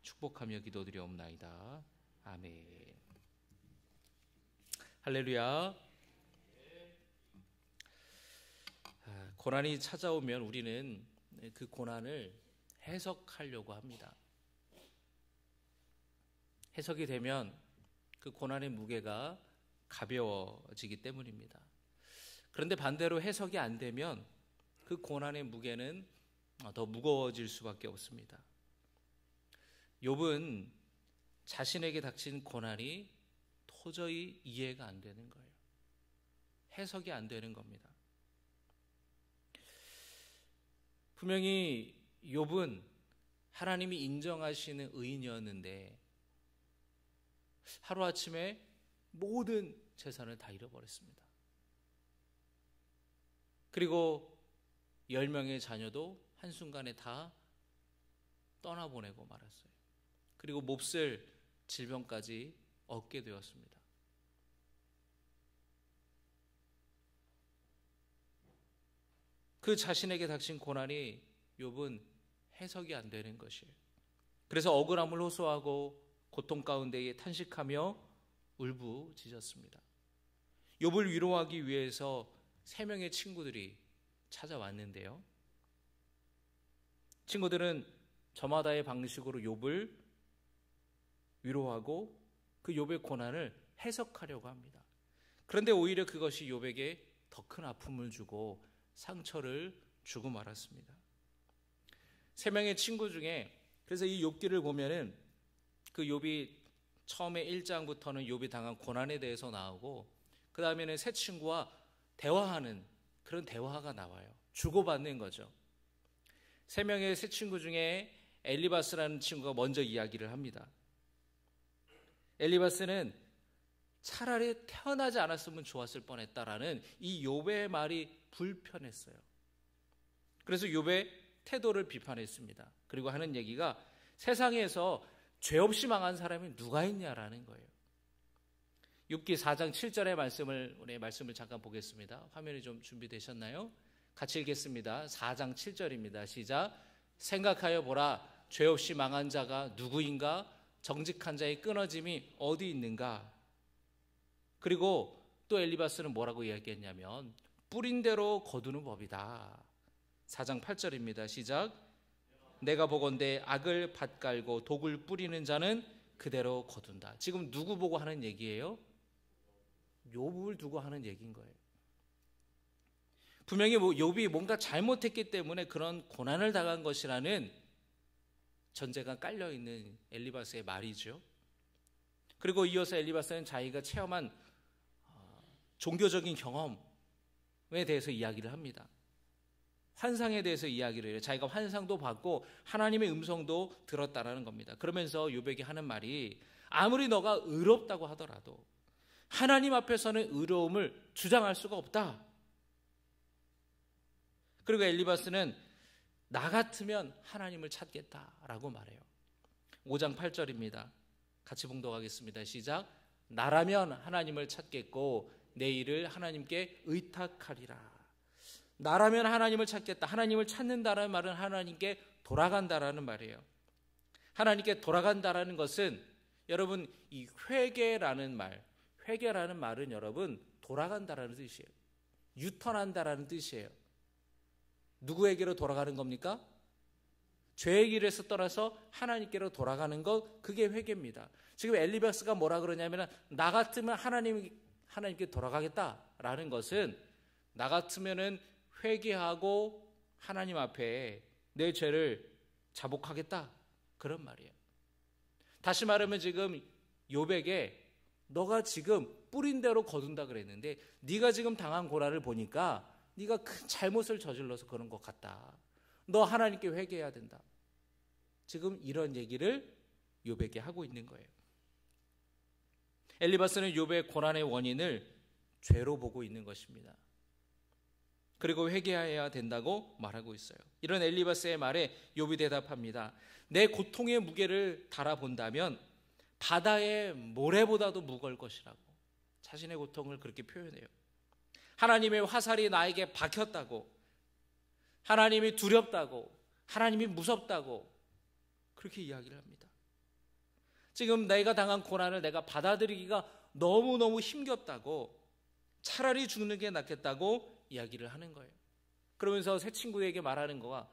축복하며 기도드리옵나이다. 아멘. 할렐루야. 고난이 찾아오면 우리는 그 고난을 해석하려고 합니다. 해석이 되면 그 고난의 무게가 가벼워지기 때문입니다. 그런데 반대로 해석이 안 되면 그 고난의 무게는 더 무거워질 수밖에 없습니다. 욥은 자신에게 닥친 고난이 도저히 이해가 안 되는 거예요. 해석이 안 되는 겁니다. 분명히 욥은 하나님이 인정하시는 의인이었는데 하루아침에 모든 재산을 다 잃어버렸습니다. 그리고 10명의 자녀도 한순간에 다 떠나보내고 말았어요. 그리고 몹쓸 질병까지 얻게 되었습니다. 그 자신에게 닥친 고난이 욥은 해석이 안 되는 것이에요. 그래서 억울함을 호소하고 고통 가운데에 탄식하며 울부짖었습니다. 욥을 위로하기 위해서 3명의 친구들이 찾아왔는데요. 친구들은 저마다의 방식으로 욥을 위로하고 그 욥의 고난을 해석하려고 합니다. 그런데 오히려 그것이 욥에게 더 큰 아픔을 주고 상처를 주고 말았습니다. 3명의 친구 중에 그래서 이 욥기를 보면은 그 욥이 처음에 1장부터는 욥이 당한 고난에 대해서 나오고 그 다음에는 세 친구와 대화하는 그런 대화가 나와요. 주고받는 거죠. 3명의 세 친구 중에 엘리바스라는 친구가 먼저 이야기를 합니다. 엘리바스는 차라리 태어나지 않았으면 좋았을 뻔했다라는 이 욥의 말이 불편했어요. 그래서 욥의 태도를 비판했습니다. 그리고 하는 얘기가 세상에서 죄 없이 망한 사람이 누가 있냐라는 거예요. 욥기 4장 7절의 말씀을 잠깐 보겠습니다. 화면이 좀 준비되셨나요? 같이 읽겠습니다. 4장 7절입니다. 시작. 생각하여 보라, 죄 없이 망한 자가 누구인가? 정직한 자의 끊어짐이 어디 있는가? 그리고 또 엘리바스는 뭐라고 이야기했냐면 뿌린 대로 거두는 법이다. 4장 8절입니다. 시작. 내가 보건대 악을 밭갈고 독을 뿌리는 자는 그대로 거둔다. 지금 누구 보고 하는 얘기예요? 욥을 두고 하는 얘기인 거예요. 분명히 욥이 뭔가 잘못했기 때문에 그런 고난을 당한 것이라는 전제가 깔려있는 엘리바스의 말이죠. 그리고 이어서 엘리바스는 자기가 체험한 종교적인 경험에 대해서 이야기를 합니다. 환상에 대해서 이야기를 해요. 자기가 환상도 받고 하나님의 음성도 들었다라는 겁니다. 그러면서 욥에게 하는 말이 아무리 너가 의롭다고 하더라도 하나님 앞에서는 의로움을 주장할 수가 없다. 그리고 엘리바스는 나 같으면 하나님을 찾겠다라고 말해요. 5장 8절입니다. 같이 봉독하겠습니다. 시작. 나라면 하나님을 찾겠고 내 일을 하나님께 의탁하리라. 나라면 하나님을 찾겠다. 하나님을 찾는다라는 말은 하나님께 돌아간다라는 말이에요. 하나님께 돌아간다라는 것은 여러분 이 회개라는 말은 여러분 돌아간다라는 뜻이에요. 유턴한다라는 뜻이에요. 누구에게로 돌아가는 겁니까? 죄의 길에서 떠나서 하나님께로 돌아가는 것, 그게 회개입니다. 지금 엘리바스가 뭐라 그러냐면 나 같으면 하나님께 돌아가겠다라는 것은 나 같으면은 회개하고 하나님 앞에 내 죄를 자복하겠다 그런 말이에요. 다시 말하면 지금 욥에게 너가 지금 뿌린 대로 거둔다 그랬는데 네가 지금 당한 고난을 보니까 네가 큰 잘못을 저질러서 그런 것 같다. 너 하나님께 회개해야 된다. 지금 이런 얘기를 욥에게 하고 있는 거예요. 엘리바스는 욥의 고난의 원인을 죄로 보고 있는 것입니다. 그리고 회개해야 된다고 말하고 있어요. 이런 엘리바스의 말에 욥이 대답합니다. 내 고통의 무게를 달아본다면 바다의 모래보다도 무거울 것이라고 자신의 고통을 그렇게 표현해요. 하나님의 화살이 나에게 박혔다고, 하나님이 두렵다고, 하나님이 무섭다고 그렇게 이야기를 합니다. 지금 내가 당한 고난을 내가 받아들이기가 너무너무 힘겹다고, 차라리 죽는 게 낫겠다고 이야기를 하는 거예요. 그러면서 새 친구에게 말하는 거가,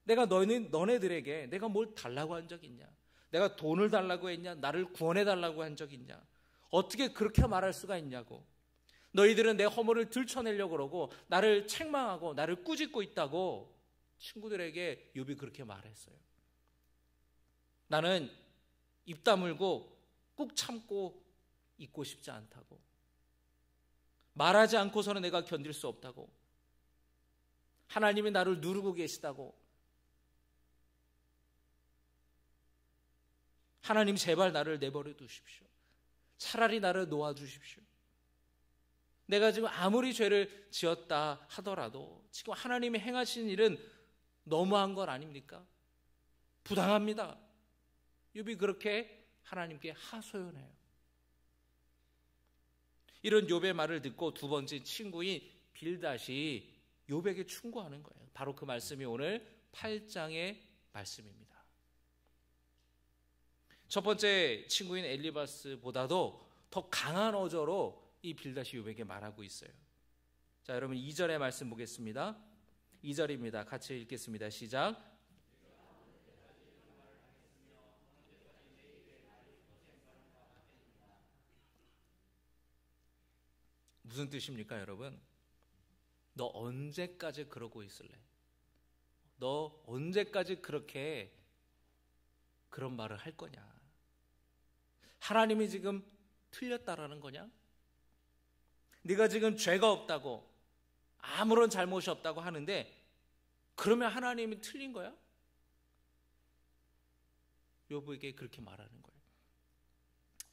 내가 너네들에게 내가 뭘 달라고 한 적 있냐? 내가 돈을 달라고 했냐? 나를 구원해 달라고 한 적 있냐? 어떻게 그렇게 말할 수가 있냐고. 너희들은 내 허물을 들춰내려고 그러고 나를 책망하고 나를 꾸짖고 있다고 친구들에게 욥이 그렇게 말했어요. 나는 입 다물고 꾹 참고 있고 싶지 않다고. 말하지 않고서는 내가 견딜 수 없다고. 하나님이 나를 누르고 계시다고. 하나님 제발 나를 내버려 두십시오. 차라리 나를 놓아주십시오. 내가 지금 아무리 죄를 지었다 하더라도 지금 하나님이 행하신 일은 너무한 것 아닙니까? 부당합니다. 욥이 그렇게 하나님께 하소연해요. 이런 욥의 말을 듣고 두 번째 친구인 빌닷이 욥에게 충고하는 거예요. 바로 그 말씀이 오늘 8장의 말씀입니다. 첫 번째 친구인 엘리바스보다도 더 강한 어조로 이 빌닷이 욥에게 말하고 있어요. 자, 여러분 2절의 말씀 보겠습니다. 2절입니다. 같이 읽겠습니다. 시작. 무슨 뜻입니까, 여러분? 너 언제까지 그러고 있을래? 너 언제까지 그렇게 그런 말을 할 거냐? 하나님이 지금 틀렸다라는 거냐? 네가 지금 죄가 없다고, 아무런 잘못이 없다고 하는데 그러면 하나님이 틀린 거야? 욥에게 그렇게 말하는 거예요.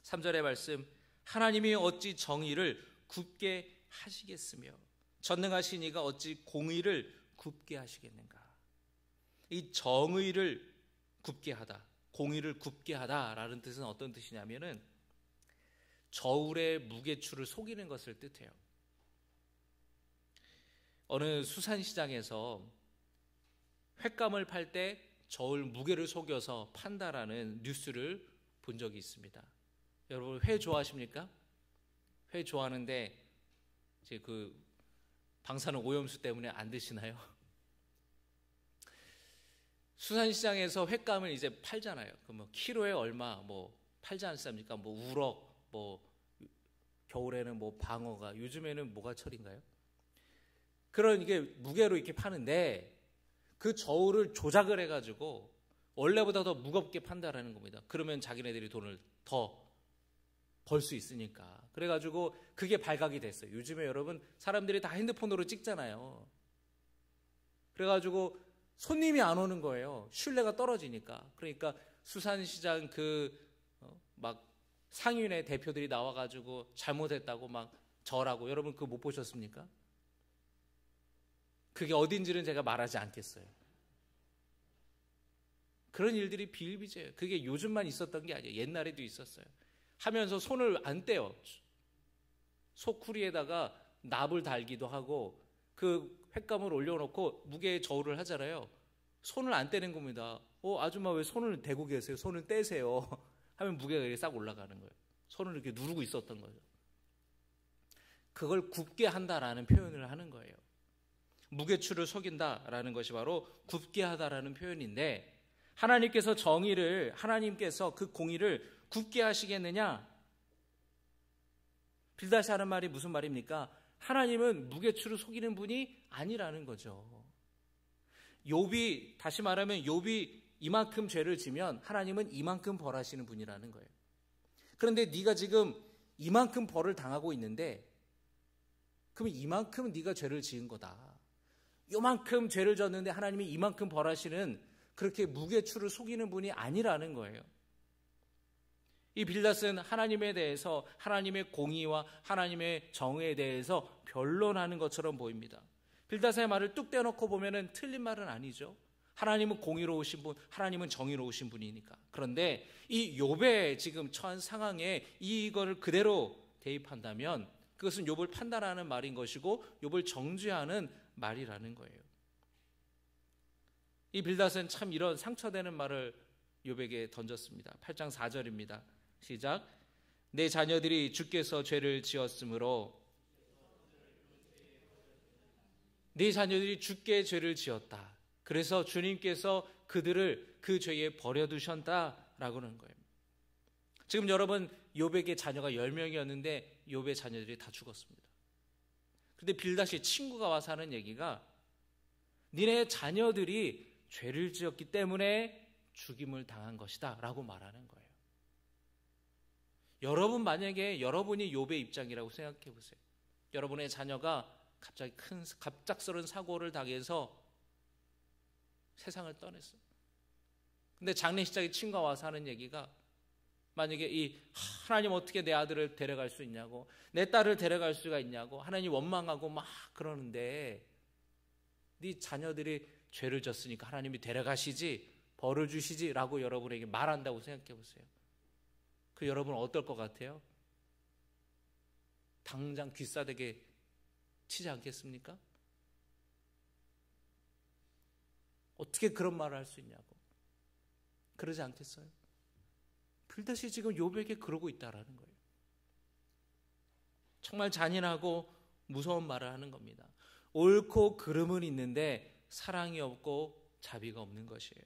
3절의 말씀, 하나님이 어찌 정의를 굽게 하시겠으며 전능하신 이가 어찌 공의를 굽게 하시겠는가. 이 정의를 굽게 하다, 공의를 굽게 하다라는 뜻은 어떤 뜻이냐면은 저울의 무게추를 속이는 것을 뜻해요. 어느 수산시장에서 횟감을 팔 때 저울 무게를 속여서 판다라는 뉴스를 본 적이 있습니다. 여러분 회 좋아하십니까? 회 좋아하는데 이제 그 방사능 오염수 때문에 안 드시나요? 수산시장에서 횟감을 이제 팔잖아요. 그 뭐 키로에 얼마 뭐 팔지 않습니까? 뭐 우럭, 뭐 겨울에는 뭐 방어가, 요즘에는 뭐가 철인가요? 그런 이게 무게로 이렇게 파는데 그 저울을 조작을 해가지고 원래보다 더 무겁게 판다라는 겁니다. 그러면 자기네들이 돈을 더 벌 수 있으니까. 그래가지고 그게 발각이 됐어요. 요즘에 여러분 사람들이 다 핸드폰으로 찍잖아요. 그래가지고 손님이 안 오는 거예요. 신뢰가 떨어지니까. 그러니까 수산시장 막 상인회 대표들이 나와가지고 잘못했다고 막 절하고, 여러분 그거 못 보셨습니까? 그게 어딘지는 제가 말하지 않겠어요. 그런 일들이 비일비재해요. 그게 요즘만 있었던 게 아니에요. 옛날에도 있었어요. 하면서 손을 안 떼요. 소쿠리에다가 납을 달기도 하고 그 횟감을 올려놓고 무게 저울을 하잖아요. 손을 안 떼는 겁니다. 아줌마 왜 손을 대고 계세요? 손을 떼세요. 하면 무게가 이렇게 싹 올라가는 거예요. 손을 이렇게 누르고 있었던 거죠. 그걸 굽게 한다라는 표현을 하는 거예요. 무게추를 속인다라는 것이 바로 굽게 하다라는 표현인데, 하나님께서 하나님께서 그 공의를 굽게 하시겠느냐? 빌닷이 하는 말이 무슨 말입니까? 하나님은 무게추를 속이는 분이 아니라는 거죠. 다시 말하면 욥이 이만큼 죄를 지면 하나님은 이만큼 벌하시는 분이라는 거예요. 그런데 네가 지금 이만큼 벌을 당하고 있는데 그럼 이만큼 네가 죄를 지은 거다. 요만큼 죄를 졌는데 하나님이 이만큼 벌하시는, 그렇게 무게추를 속이는 분이 아니라는 거예요. 이 빌닷은 하나님에 대해서, 하나님의 공의와 하나님의 정의에 대해서 변론하는 것처럼 보입니다. 빌닷의 말을 뚝 떼어놓고 보면은 틀린 말은 아니죠. 하나님은 공의로우신 분, 하나님은 정의로우신 분이니까. 그런데 이 욥의 지금 처한 상황에 이거를 그대로 대입한다면 그것은 욥을 판단하는 말인 것이고 욥을 정죄하는 말이라는 거예요. 이 빌닷은 참 이런 상처되는 말을 욥에게 던졌습니다. 8장 4절입니다. 시작. 내 자녀들이 주께서 죄를 지었으므로 네 자녀들이 주께 죄를 지었다. 그래서 주님께서 그들을 그 죄에 버려두셨다라고 하는 거예요. 지금 여러분, 욥에게 자녀가 10명이었는데 욥의 자녀들이 다 죽었습니다. 그런데 빌닷이 친구가 와서 하는 얘기가 니네 자녀들이 죄를 지었기 때문에 죽임을 당한 것이다 라고 말하는 거예요. 여러분, 만약에 여러분이 욥의 입장이라고 생각해 보세요. 여러분의 자녀가 갑자기 큰 갑작스러운 사고를 당해서 세상을 떠났어요. 근데 장례식장에 친구가 와서 하는 얘기가 만약에 이 하나님 어떻게 내 아들을 데려갈 수 있냐고, 내 딸을 데려갈 수가 있냐고 하나님 원망하고 막 그러는데 네 자녀들이 죄를 졌으니까 하나님이 데려가시지, 벌을 주시지 라고 여러분에게 말한다고 생각해 보세요. 그 여러분은 어떨 것 같아요? 당장 귀싸대게 치지 않겠습니까? 어떻게 그런 말을 할 수 있냐고. 그러지 않겠어요? 빌닷이 지금 욥에게 그러고 있다라는 거예요. 정말 잔인하고 무서운 말을 하는 겁니다. 옳고 그름은 있는데 사랑이 없고 자비가 없는 것이에요.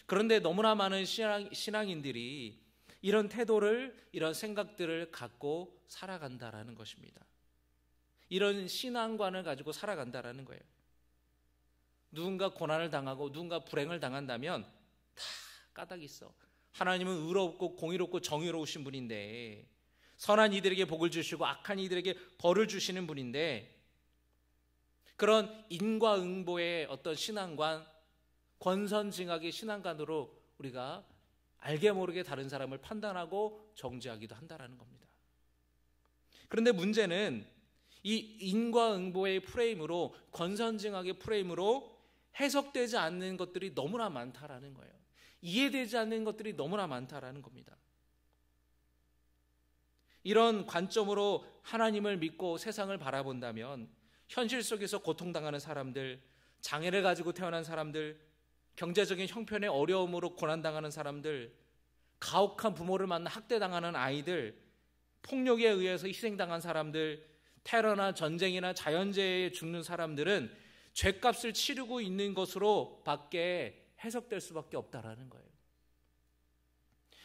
그런데 너무나 많은 신앙인들이 이런 태도를, 이런 생각들을 갖고 살아간다라는 것입니다. 이런 신앙관을 가지고 살아간다라는 거예요. 누군가 고난을 당하고 누군가 불행을 당한다면 다 까닭이 있어. 하나님은 의롭고 공의롭고 정의로우신 분인데, 선한 이들에게 복을 주시고 악한 이들에게 벌을 주시는 분인데, 그런 인과응보의 어떤 신앙관, 권선징악의 신앙관으로 우리가 알게 모르게 다른 사람을 판단하고 정죄하기도 한다라는 겁니다. 그런데 문제는 이 인과응보의 프레임으로, 권선징악의 프레임으로 해석되지 않는 것들이 너무나 많다라는 거예요. 이해되지 않는 것들이 너무나 많다라는 겁니다. 이런 관점으로 하나님을 믿고 세상을 바라본다면 현실 속에서 고통당하는 사람들, 장애를 가지고 태어난 사람들, 경제적인 형편의 어려움으로 고난당하는 사람들, 가혹한 부모를 만나 학대당하는 아이들, 폭력에 의해서 희생당한 사람들, 테러나 전쟁이나 자연재해에 죽는 사람들은 죄값을 치르고 있는 것으로 밖에 해석될 수밖에 없다라는 거예요.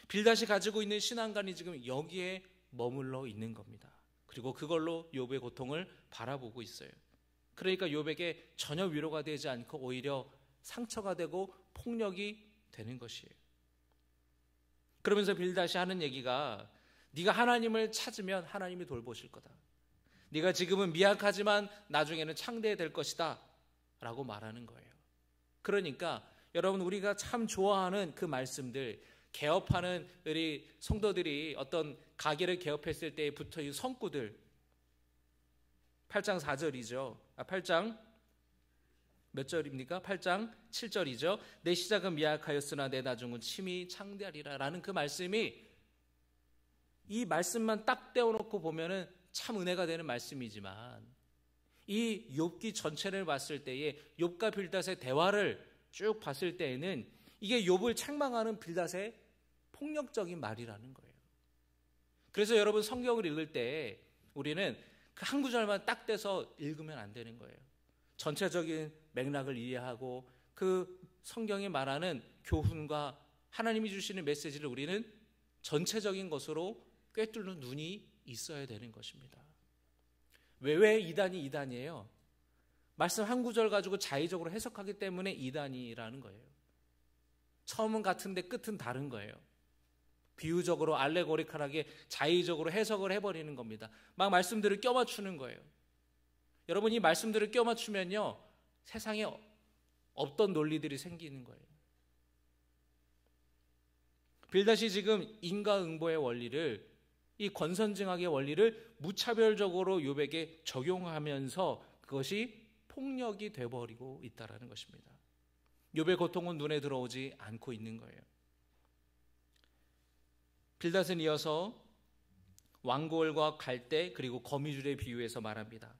빌닷이 가지고 있는 신앙관이 지금 여기에 머물러 있는 겁니다. 그리고 그걸로 욥의 고통을 바라보고 있어요. 그러니까 욥에게 전혀 위로가 되지 않고 오히려 상처가 되고 폭력이 되는 것이에요. 그러면서 빌닷이 하는 얘기가, 네가 하나님을 찾으면 하나님이 돌보실 거다. 네가 지금은 미약하지만 나중에는 창대될 것이다 라고 말하는 거예요. 그러니까 여러분, 우리가 참 좋아하는 그 말씀들, 개업하는 우리 성도들이 어떤 가게를 개업했을 때에 붙어있는 성구들, 8장 4절이죠. 8장 몇 절입니까? 8장 7절이죠. 내 시작은 미약하였으나 내 나중은 심히 창대하리라 라는 그 말씀이, 이 말씀만 딱 떼어놓고 보면은 참 은혜가 되는 말씀이지만, 이 욥기 전체를 봤을 때에 욥과 빌닷의 대화를 쭉 봤을 때에는 이게 욥을 책망하는 빌닷의 폭력적인 말이라는 거예요. 그래서 여러분, 성경을 읽을 때 우리는 그 한 구절만 딱 떼서 읽으면 안 되는 거예요. 전체적인 맥락을 이해하고 그 성경이 말하는 교훈과 하나님이 주시는 메시지를 우리는 전체적인 것으로 꿰뚫는 눈이 있어야 되는 것입니다. 왜 이단이 이단이에요? 말씀 한 구절 가지고 자의적으로 해석하기 때문에 이단이라는 거예요. 처음은 같은데 끝은 다른 거예요. 비유적으로 알레고리컬하게 자의적으로 해석을 해버리는 겁니다. 막 말씀들을 껴맞추는 거예요. 여러분, 이 말씀들을 껴맞추면요, 세상에 없던 논리들이 생기는 거예요. 빌닷이 지금 인과응보의 원리를, 이 권선징악의 원리를 무차별적으로 욥에게 적용하면서 그것이 폭력이 되어버리고 있다는 것입니다. 욥의 고통은 눈에 들어오지 않고 있는 거예요. 빌닷은 이어서 왕골과 갈대 그리고 거미줄에 비유해서 말합니다.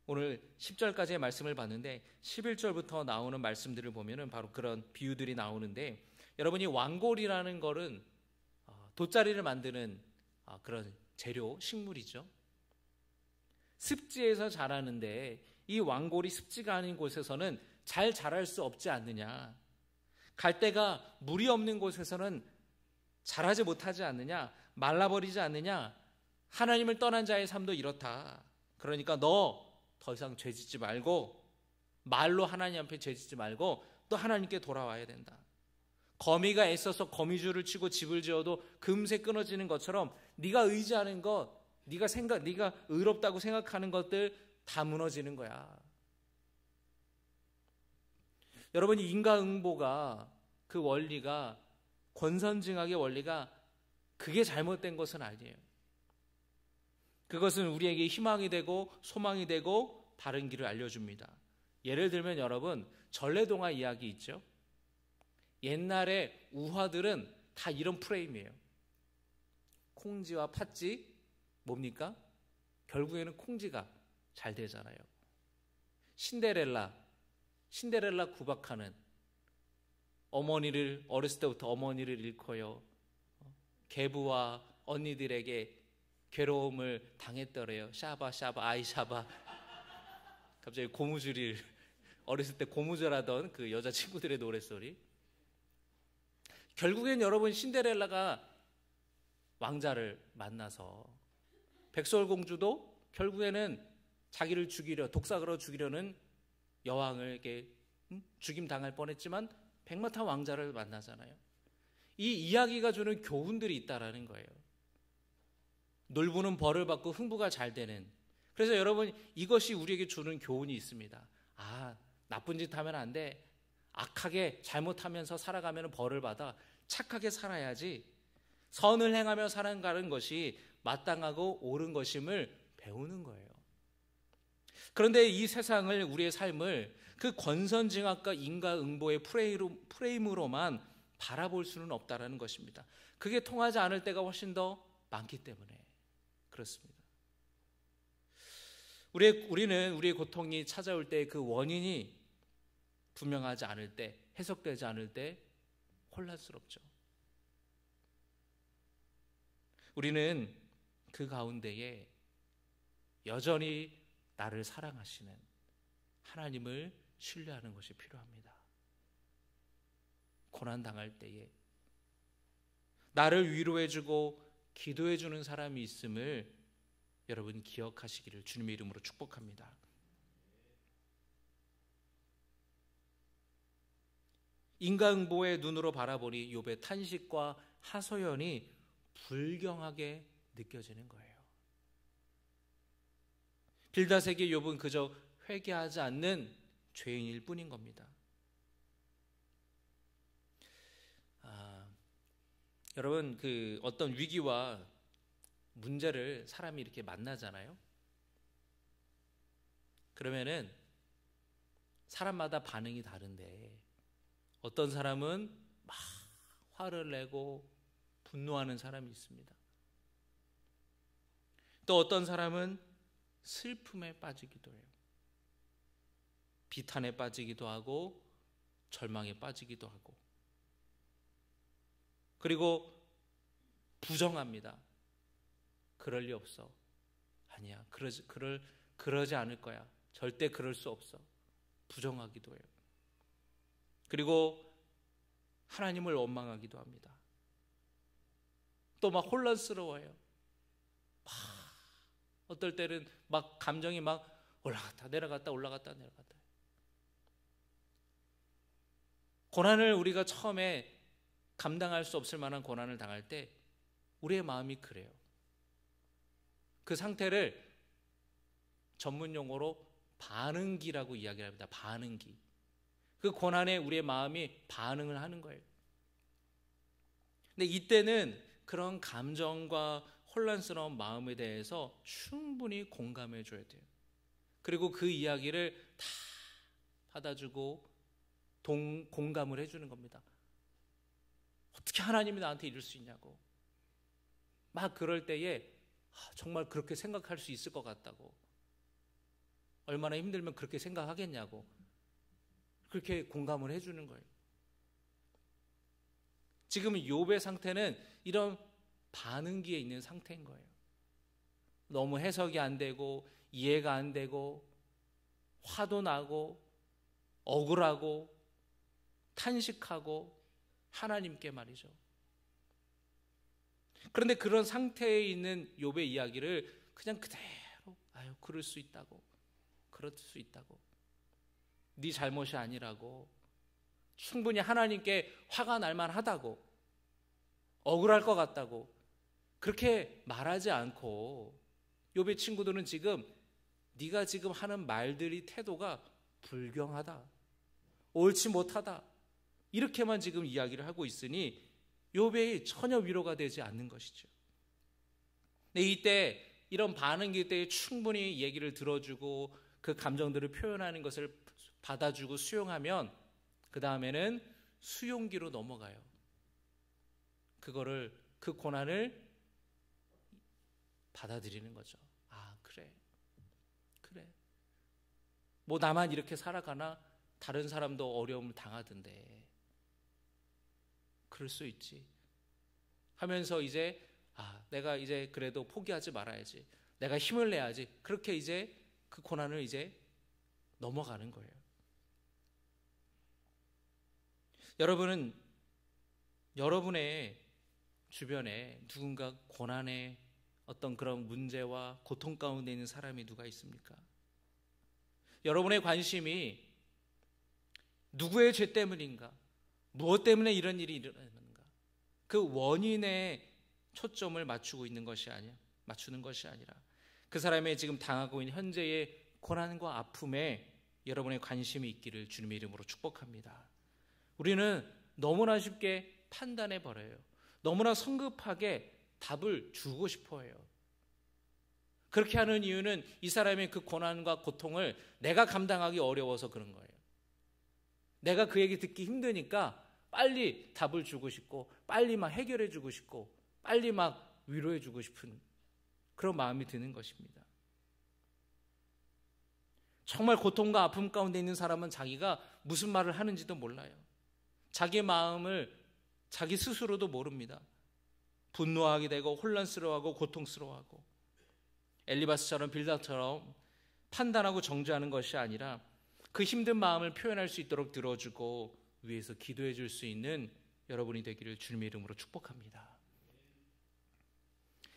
오늘 10절까지의 말씀을 봤는데 11절부터 나오는 말씀들을 보면은 바로 그런 비유들이 나오는데, 여러분이 왕골이라는 거는 돗자리를 만드는 그런 재료, 식물이죠. 습지에서 자라는데 이 왕골이 습지가 아닌 곳에서는 잘 자랄 수 없지 않느냐, 갈대가 물이 없는 곳에서는 자라지 못하지 않느냐, 말라버리지 않느냐, 하나님을 떠난 자의 삶도 이렇다. 그러니까 너 더 이상 죄짓지 말고, 말로 하나님 앞에 죄짓지 말고 또 하나님께 돌아와야 된다. 거미가 애써서 거미줄을 치고 집을 지어도 금세 끊어지는 것처럼 네가 의지하는 것, 네가 의롭다고 생각하는 것들 다 무너지는 거야. 여러분이 인과응보가, 그 원리가, 권선징악의 원리가 그게 잘못된 것은 아니에요. 그것은 우리에게 희망이 되고 소망이 되고 바른 길을 알려줍니다. 예를 들면 여러분, 전래동화 이야기 있죠. 옛날에 우화들은 다 이런 프레임이에요. 콩쥐와 팥쥐, 뭡니까? 결국에는 콩쥐가 잘 되잖아요. 신데렐라 구박하는, 어렸을 때부터 어머니를 잃고요, 계부와 언니들에게 괴로움을 당했더래요. 샤바 아이 샤바. 갑자기 고무줄을, 어렸을 때 고무줄하던 그 여자친구들의 노랫소리. 결국엔 여러분, 신데렐라가 왕자를 만나서 백설공주도 결국에는 자기를 죽이려, 독사로 죽이려는 여왕에게 죽임 당할 뻔했지만 백마탄 왕자를 만나잖아요. 이 이야기가 주는 교훈들이 있다라는 거예요. 놀부는 벌을 받고 흥부가 잘 되는. 그래서 여러분, 이것이 우리에게 주는 교훈이 있습니다. 나쁜 짓 하면 안 돼. 악하게 잘못하면서 살아가면 벌을 받아. 착하게 살아야지. 선을 행하며 살아가는 것이 마땅하고 옳은 것임을 배우는 거예요. 그런데 이 세상을, 우리의 삶을 그 권선징악과 인과응보의 프레임으로만 바라볼 수는 없다라는 것입니다. 그게 통하지 않을 때가 훨씬 더 많기 때문에 그렇습니다. 우리는 우리의 고통이 찾아올 때 그 원인이 분명하지 않을 때, 해석되지 않을 때 혼란스럽죠. 우리는 그 가운데에 여전히 나를 사랑하시는 하나님을 신뢰하는 것이 필요합니다. 고난당할 때에 나를 위로해주고 기도해주는 사람이 있음을 여러분 기억하시기를 주님의 이름으로 축복합니다. 인과응보의 눈으로 바라보니 욥의 탄식과 하소연이 불경하게 느껴지는 거예요. 빌닷에게 욥은 그저 회개하지 않는 죄인일 뿐인 겁니다. 여러분, 그 어떤 위기와 문제를 사람이 이렇게 만나잖아요. 그러면은 사람마다 반응이 다른데, 어떤 사람은 막 화를 내고 분노하는 사람이 있습니다. 또 어떤 사람은 슬픔에 빠지기도 해요. 비탄에 빠지기도 하고 절망에 빠지기도 하고, 그리고 부정합니다. 그럴 리 없어. 아니야. 그러지 않을 거야. 절대 그럴 수 없어. 부정하기도 해요. 그리고 하나님을 원망하기도 합니다. 또 막 혼란스러워요. 어떨 때는 막 감정이 막 올라갔다 내려갔다 올라갔다 내려갔다. 고난을 우리가 처음에 감당할 수 없을 만한 고난을 당할 때 우리의 마음이 그래요. 그 상태를 전문 용어로 반응기라고 이야기를 합니다. 반응기. 그 고난에 우리의 마음이 반응을 하는 거예요. 근데 이때는 그런 감정과 혼란스러운 마음에 대해서 충분히 공감해 줘야 돼요. 그리고 그 이야기를 다 받아주고 공감을 해주는 겁니다. 어떻게 하나님이 나한테 이럴 수 있냐고. 막 그럴 때에 정말 그렇게 생각할 수 있을 것 같다고. 얼마나 힘들면 그렇게 생각하겠냐고 그렇게 공감을 해주는 거예요. 지금 욥의 상태는 이런 반응기에 있는 상태인 거예요. 너무 해석이 안 되고 이해가 안 되고 화도 나고 억울하고 탄식하고 하나님께 말이죠. 그런데 그런 상태에 있는 욥의 이야기를 그냥 그대로 그럴 수 있다고 그럴 수 있다고 네 잘못이 아니라고 충분히 하나님께 화가 날 만하다고 억울할 것 같다고 그렇게 말하지 않고 욥의 친구들은 지금 네가 지금 하는 말들이 태도가 불경하다 옳지 못하다 이렇게만 지금 이야기를 하고 있으니 욥의 전혀 위로가 되지 않는 것이죠. 근데 이때 이런 반응일 때 충분히 얘기를 들어주고 그 감정들을 표현하는 것을 받아주고 수용하면 그 다음에는 수용기로 넘어가요. 그 고난을 받아들이는 거죠. 그래. 뭐 나만 이렇게 살아가나? 다른 사람도 어려움을 당하던데. 그럴 수 있지. 하면서 이제 내가 이제 그래도 포기하지 말아야지. 내가 힘을 내야지. 그렇게 이제 그 고난을 이제 넘어가는 거예요. 여러분은 여러분의 주변에 누군가 고난의 어떤 그런 문제와 고통 가운데 있는 사람이 누가 있습니까? 여러분의 관심이 누구의 죄 때문인가? 무엇 때문에 이런 일이 일어나는가? 그 원인에 초점을 맞추는 것이 아니라 그 사람의 지금 당하고 있는 현재의 고난과 아픔에 여러분의 관심이 있기를 주님의 이름으로 축복합니다. 우리는 너무나 쉽게 판단해 버려요. 너무나 성급하게 답을 주고 싶어 해요. 그렇게 하는 이유는 이 사람의 그 고난과 고통을 내가 감당하기 어려워서 그런 거예요. 내가 그 얘기 듣기 힘드니까 빨리 답을 주고 싶고 빨리 막 해결해 주고 싶고 빨리 막 위로해 주고 싶은 그런 마음이 드는 것입니다. 정말 고통과 아픔 가운데 있는 사람은 자기가 무슨 말을 하는지도 몰라요. 자기 마음을 자기 스스로도 모릅니다. 분노하게 되고 혼란스러워하고 고통스러워하고 엘리바스처럼 빌닷처럼 판단하고 정죄하는 것이 아니라 그 힘든 마음을 표현할 수 있도록 들어주고 위에서 기도해 줄 수 있는 여러분이 되기를 주님의 이름으로 축복합니다.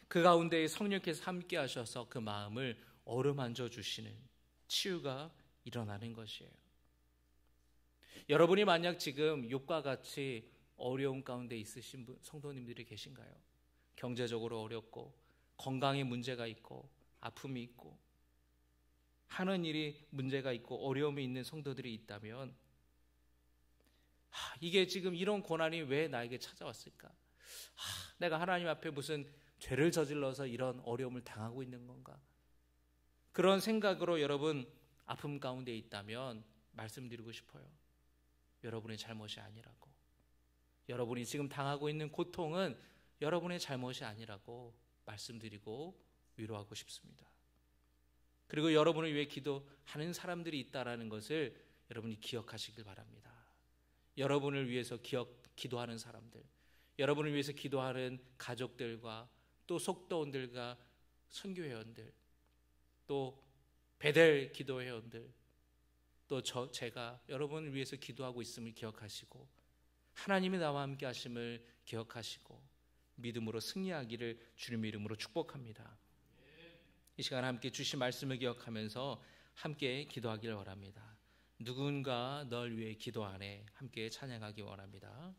그 가운데 성령께서 함께 하셔서 그 마음을 어루만져 주시는 치유가 일어나는 것이에요. 여러분이 만약 지금 욥과 같이 어려움 가운데 있으신 성도님들이 계신가요? 경제적으로 어렵고 건강에 문제가 있고 아픔이 있고 하는 일이 문제가 있고 어려움이 있는 성도들이 있다면 이게 지금 이런 고난이 왜 나에게 찾아왔을까? 내가 하나님 앞에 무슨 죄를 저질러서 이런 어려움을 당하고 있는 건가? 그런 생각으로 여러분 아픔 가운데 있다면 말씀드리고 싶어요. 여러분의 잘못이 아니라고. 여러분이 지금 당하고 있는 고통은 여러분의 잘못이 아니라고 말씀드리고 위로하고 싶습니다. 그리고 여러분을 위해 기도하는 사람들이 있다는 것을 여러분이 기억하시길 바랍니다. 여러분을 위해서 기도하는 사람들, 여러분을 위해서 기도하는 가족들과 또 속도원들과 선교회원들, 또 베델 기도회원들, 또 제가 여러분을 위해서 기도하고 있음을 기억하시고 하나님이 나와 함께 하심을 기억하시고 믿음으로 승리하기를 주님의 이름으로 축복합니다. 이 시간 함께 주신 말씀을 기억하면서 함께 기도하기를 원합니다. 누군가 널 위해 기도하네 함께 찬양하기 원합니다.